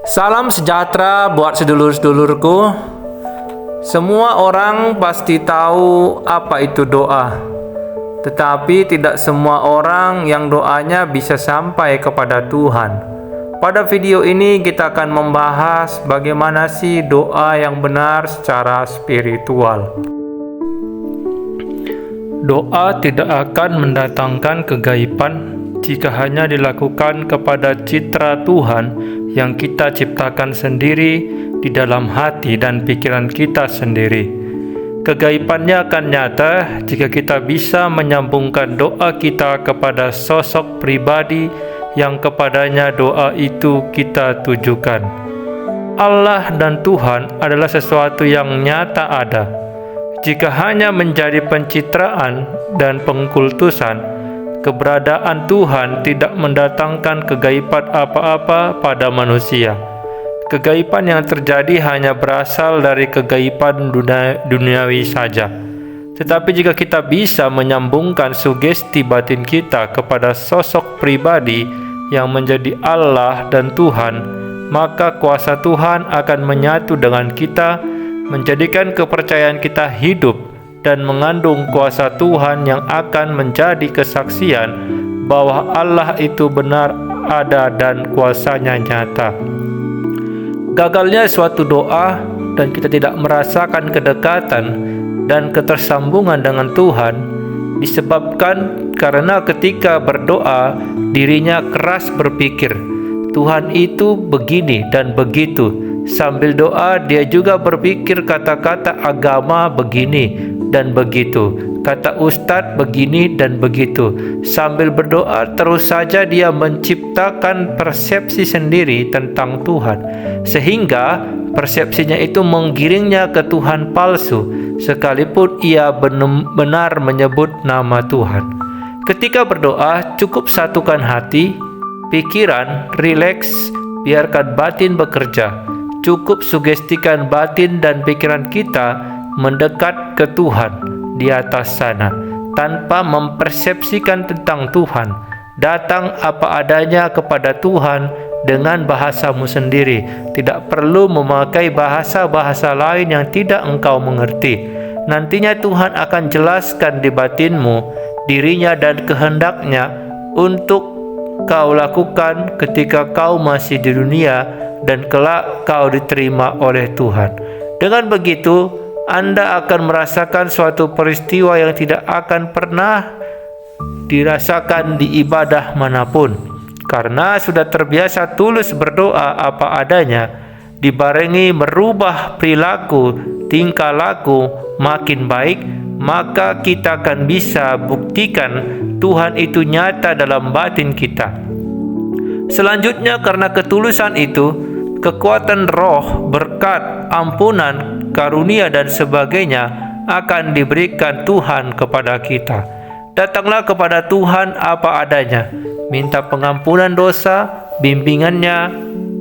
Salam sejahtera buat sedulur-sedulurku. Semua orang pasti tahu apa itu doa. Tetapi tidak semua orang yang doanya bisa sampai kepada Tuhan. Pada video ini kita akan membahas bagaimana sih doa yang benar secara spiritual. Doa tidak akan mendatangkan kegaiban jika hanya dilakukan kepada citra Tuhan yang kita ciptakan sendiri di dalam hati dan pikiran kita sendiri. Kegaibannya akan nyata jika kita bisa menyambungkan doa kita kepada sosok pribadi yang kepadanya doa itu kita tujukan. Allah dan Tuhan adalah sesuatu yang nyata ada. Jika hanya menjadi pencitraan dan pengkultusan, keberadaan Tuhan tidak mendatangkan kegaiban apa-apa pada manusia. Kegaiban yang terjadi hanya berasal dari kegaiban duniawi saja. Tetapi jika kita bisa menyambungkan sugesti batin kita kepada sosok pribadi yang menjadi Allah dan Tuhan, maka kuasa Tuhan akan menyatu dengan kita, menjadikan kepercayaan kita hidup dan mengandung kuasa Tuhan yang akan menjadi kesaksian bahwa Allah itu benar ada dan kuasanya nyata. Gagalnya suatu doa dan kita tidak merasakan kedekatan dan ketersambungan dengan Tuhan disebabkan karena ketika berdoa dirinya keras berpikir, Tuhan itu begini dan begitu. Sambil doa dia juga berpikir kata-kata agama begini dan begitu, kata ustadz begini dan begitu. Sambil berdoa terus saja dia menciptakan persepsi sendiri tentang Tuhan, sehingga persepsinya itu menggiringnya ke Tuhan palsu, sekalipun ia benar menyebut nama Tuhan. Ketika berdoa cukup satukan hati, pikiran, rileks, biarkan batin bekerja. Cukup sugestikan batin dan pikiran kita mendekat ke Tuhan di atas sana, tanpa mempersepsikan tentang Tuhan. Datang apa adanya kepada Tuhan dengan bahasamu sendiri. Tidak perlu memakai bahasa-bahasa lain yang tidak engkau mengerti. Nantinya Tuhan akan jelaskan di batinmu dirinya dan kehendaknya untuk kau lakukan ketika kau masih di dunia dan kelak kau diterima oleh Tuhan. Dengan begitu, Anda akan merasakan suatu peristiwa yang tidak akan pernah dirasakan di ibadah manapun. Karena sudah terbiasa tulus berdoa apa adanya, dibarengi merubah perilaku, tingkah laku makin baik, maka kita akan bisa buktikan Tuhan itu nyata dalam batin kita. Selanjutnya, karena ketulusan itu, kekuatan roh, berkat, ampunan, karunia dan sebagainya akan diberikan Tuhan kepada kita. Datanglah kepada Tuhan apa adanya, minta pengampunan dosa, bimbingannya,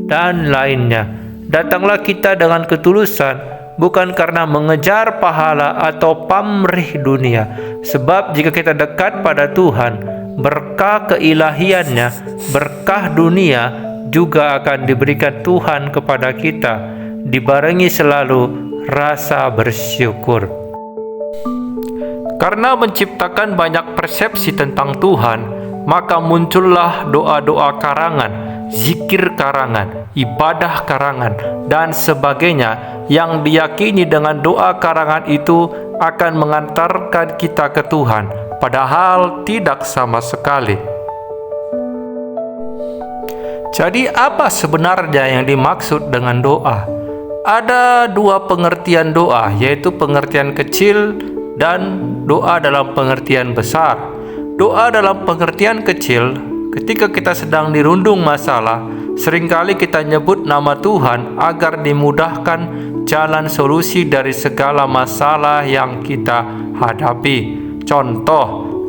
dan lainnya. Datanglah kita dengan ketulusan, bukan karena mengejar pahala atau pamrih dunia. Sebab jika kita dekat pada Tuhan, berkah keilahiannya, berkah dunia juga akan diberikan Tuhan kepada kita, dibarengi selalu rasa bersyukur. Karena menciptakan banyak persepsi tentang Tuhan, maka muncullah doa-doa karangan, zikir karangan, ibadah karangan, dan sebagainya yang diyakini dengan doa karangan itu akan mengantarkan kita ke Tuhan, padahal tidak sama sekali. Jadi apa sebenarnya yang dimaksud dengan doa? Ada dua pengertian doa, yaitu pengertian kecil dan doa dalam pengertian besar. Doa dalam pengertian kecil, ketika kita sedang dirundung masalah, seringkali kita nyebut nama Tuhan agar dimudahkan jalan solusi dari segala masalah yang kita hadapi. Contoh,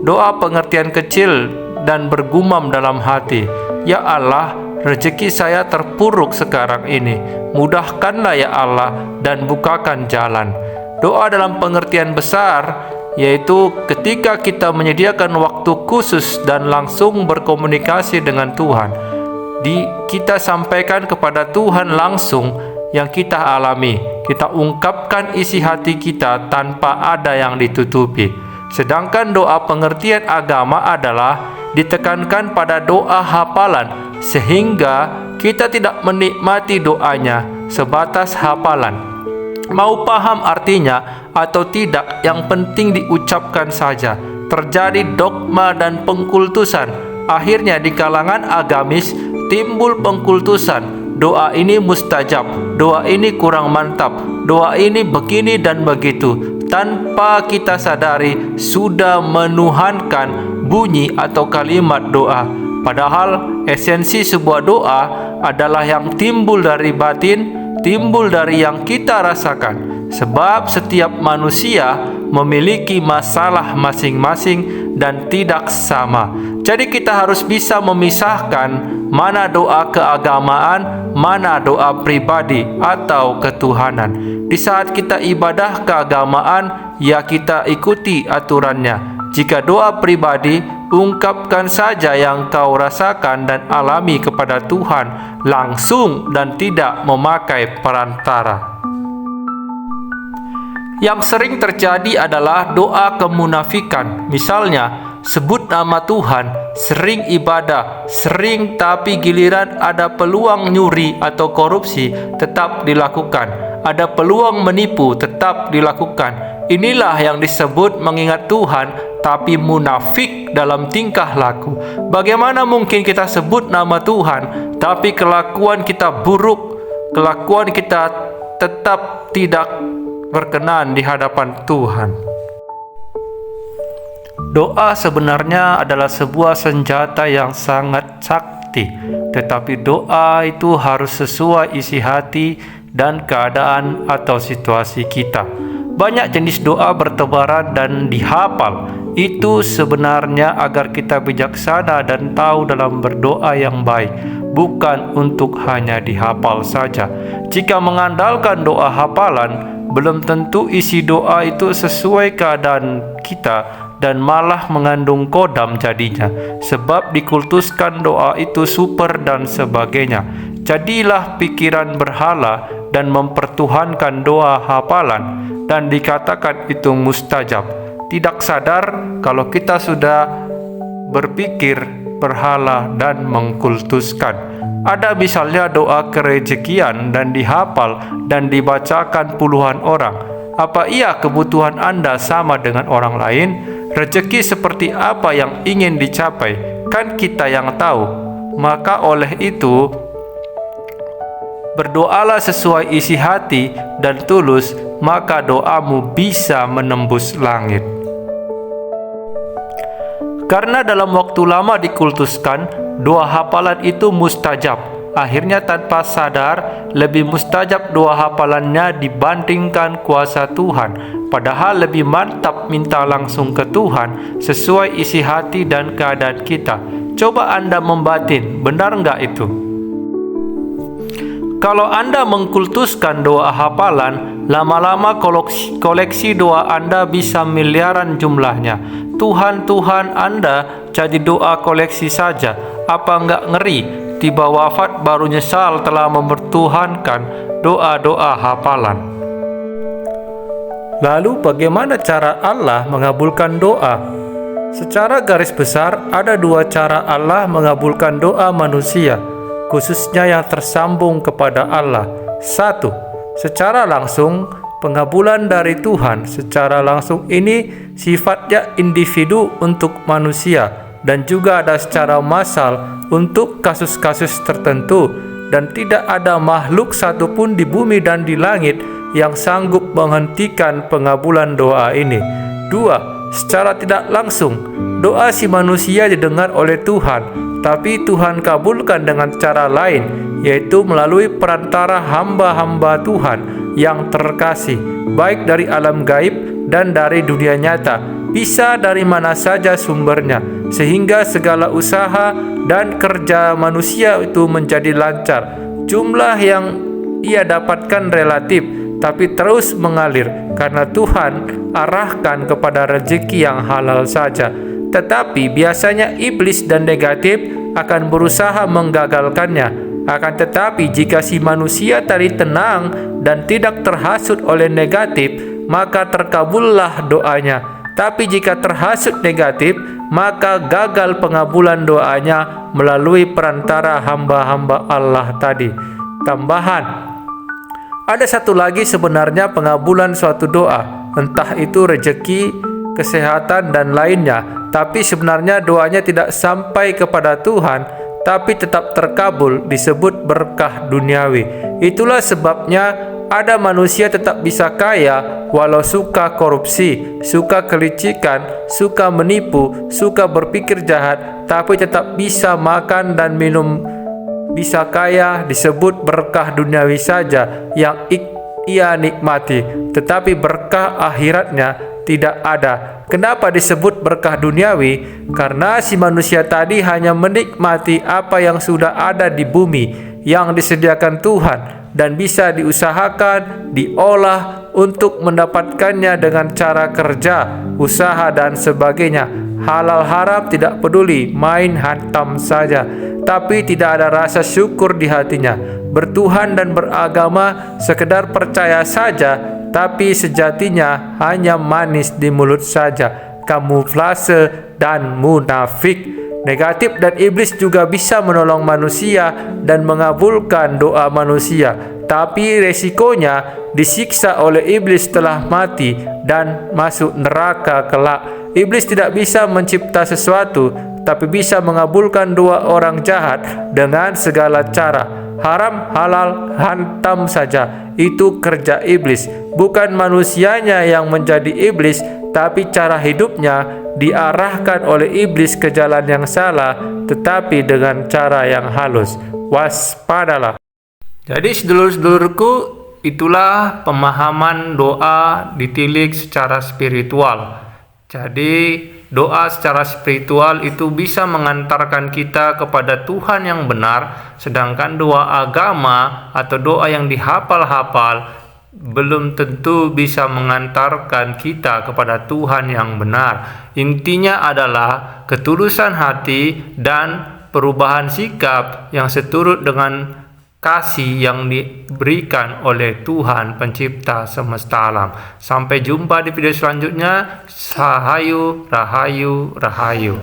doa pengertian kecil dan bergumam dalam hati, "Ya Allah, rezeki saya terpuruk sekarang ini. Mudahkanlah ya Allah dan bukakan jalan." Doa dalam pengertian besar yaitu ketika kita menyediakan waktu khusus dan langsung berkomunikasi dengan Tuhan. kita sampaikan kepada Tuhan langsung yang kita alami. Kita ungkapkan isi hati kita tanpa ada yang ditutupi. Sedangkan doa pengertian agama adalah ditekankan pada doa hafalan, sehingga kita tidak menikmati doanya sebatas hafalan. Mau paham artinya atau tidak, yang penting diucapkan saja. Terjadi dogma dan pengkultusan. Akhirnya di kalangan agamis timbul pengkultusan. Doa ini mustajab, doa ini kurang mantap, doa ini begini dan begitu. Tanpa kita sadari sudah menuhankan bunyi atau kalimat doa. Padahal esensi sebuah doa adalah yang timbul dari batin, timbul dari yang kita rasakan. Sebab setiap manusia memiliki masalah masing-masing dan tidak sama. Jadi kita harus bisa memisahkan mana doa keagamaan, mana doa pribadi atau ketuhanan. Di saat kita ibadah keagamaan, ya kita ikuti aturannya. Jika doa pribadi, ungkapkan saja yang kau rasakan dan alami kepada Tuhan langsung dan tidak memakai perantara. Yang sering terjadi adalah doa kemunafikan. Misalnya, sebut nama Tuhan, sering ibadah, sering, tapi giliran ada peluang nyuri atau korupsi tetap dilakukan. Ada peluang menipu tetap dilakukan. Inilah yang disebut mengingat Tuhan tapi munafik dalam tingkah laku. Bagaimana mungkin kita sebut nama Tuhan tapi kelakuan kita buruk, kelakuan kita tetap tidak berkenan di hadapan Tuhan. Doa sebenarnya adalah sebuah senjata yang sangat sakti, tetapi doa itu harus sesuai isi hati dan keadaan atau situasi kita. Banyak jenis doa bertebaran dan dihafal. Itu sebenarnya agar kita bijaksana dan tahu dalam berdoa yang baik, bukan untuk hanya dihafal saja. Jika mengandalkan doa hafalan, belum tentu isi doa itu sesuai keadaan kita dan malah mengandung kodam jadinya, sebab dikultuskan doa itu super dan sebagainya. Jadilah pikiran berhala dan mempertuhankan doa hafalan dan dikatakan itu mustajab. Tidak sadar kalau kita sudah berpikir berhala dan mengkultuskan. Ada misalnya doa kerejekian dan dihafal dan dibacakan puluhan orang. Apa iya kebutuhan Anda sama dengan orang lain? Rezeki seperti apa yang ingin dicapai? Kan kita yang tahu. Maka oleh itu, berdoalah sesuai isi hati dan tulus, maka doamu bisa menembus langit. Karena dalam waktu lama dikultuskan, doa hafalan itu mustajab. Akhirnya tanpa sadar, lebih mustajab doa hafalannya dibandingkan kuasa Tuhan. Padahal lebih mantap minta langsung ke Tuhan sesuai isi hati dan keadaan kita. Coba Anda membatin, benar nggak itu? Kalau Anda mengkultuskan doa hafalan, lama-lama koleksi doa Anda bisa miliaran jumlahnya. Tuhan Anda jadi doa koleksi saja. Apa nggak ngeri? Tiba wafat baru nyesal telah mempertuhankan doa-doa hafalan. Lalu bagaimana cara Allah mengabulkan doa? Secara garis besar ada dua cara Allah mengabulkan doa manusia, khususnya yang tersambung kepada Allah. 1. Secara langsung, pengabulan dari Tuhan. Secara langsung ini sifatnya individu untuk manusia, dan juga ada secara massal untuk kasus-kasus tertentu, dan tidak ada makhluk satupun di bumi dan di langit yang sanggup menghentikan pengabulan doa ini. 2. Secara tidak langsung, doa si manusia didengar oleh Tuhan, tapi Tuhan kabulkan dengan cara lain, yaitu melalui perantara hamba-hamba Tuhan yang terkasih, baik dari alam gaib dan dari dunia nyata, bisa dari mana saja sumbernya, sehingga segala usaha dan kerja manusia itu menjadi lancar. Jumlah yang ia dapatkan relatif, tapi terus mengalir karena Tuhan arahkan kepada rezeki yang halal saja. Tetapi biasanya iblis dan negatif akan berusaha menggagalkannya. Akan tetapi jika si manusia tadi tenang dan tidak terhasut oleh negatif, maka terkabullah doanya. Tapi jika terhasut negatif, maka gagal pengabulan doanya melalui perantara hamba-hamba Allah tadi. Tambahan, ada satu lagi sebenarnya pengabulan suatu doa, entah itu rezeki, kesehatan, dan lainnya. Tapi sebenarnya doanya tidak sampai kepada Tuhan, tapi tetap terkabul, disebut berkah duniawi. Itulah sebabnya ada manusia tetap bisa kaya walau suka korupsi, suka kelicikan, suka menipu, suka berpikir jahat, tapi tetap bisa makan dan minum, bisa kaya, disebut berkah duniawi saja yang ia nikmati, tetapi berkah akhiratnya tidak ada. Kenapa disebut berkah duniawi? Karena si manusia tadi hanya menikmati apa yang sudah ada di bumi yang disediakan Tuhan dan bisa diusahakan, diolah untuk mendapatkannya dengan cara kerja, usaha, dan sebagainya. Halal haram tidak peduli, main hantam saja, tapi tidak ada rasa syukur di hatinya. Bertuhan dan beragama sekedar percaya saja, tapi sejatinya hanya manis di mulut saja, kamuflase dan munafik. Negatif dan iblis juga bisa menolong manusia dan mengabulkan doa manusia, tapi resikonya disiksa oleh iblis setelah mati dan masuk neraka kelak. Iblis tidak bisa mencipta sesuatu, tapi bisa mengabulkan doa orang jahat dengan segala cara. Haram, halal, hantam saja. Itu kerja iblis. Bukan manusianya yang menjadi iblis, tapi cara hidupnya diarahkan oleh iblis ke jalan yang salah, tetapi dengan cara yang halus. Waspadalah. Jadi sedulur-sedulurku, itulah pemahaman doa ditilik secara spiritual. Jadi doa secara spiritual itu bisa mengantarkan kita kepada Tuhan yang benar, sedangkan doa agama atau doa yang dihafal-hafal belum tentu bisa mengantarkan kita kepada Tuhan yang benar. Intinya adalah ketulusan hati dan perubahan sikap yang seturut dengan kasih yang diberikan oleh Tuhan pencipta semesta alam. Sampai jumpa di video selanjutnya. Rahayu, rahayu, rahayu.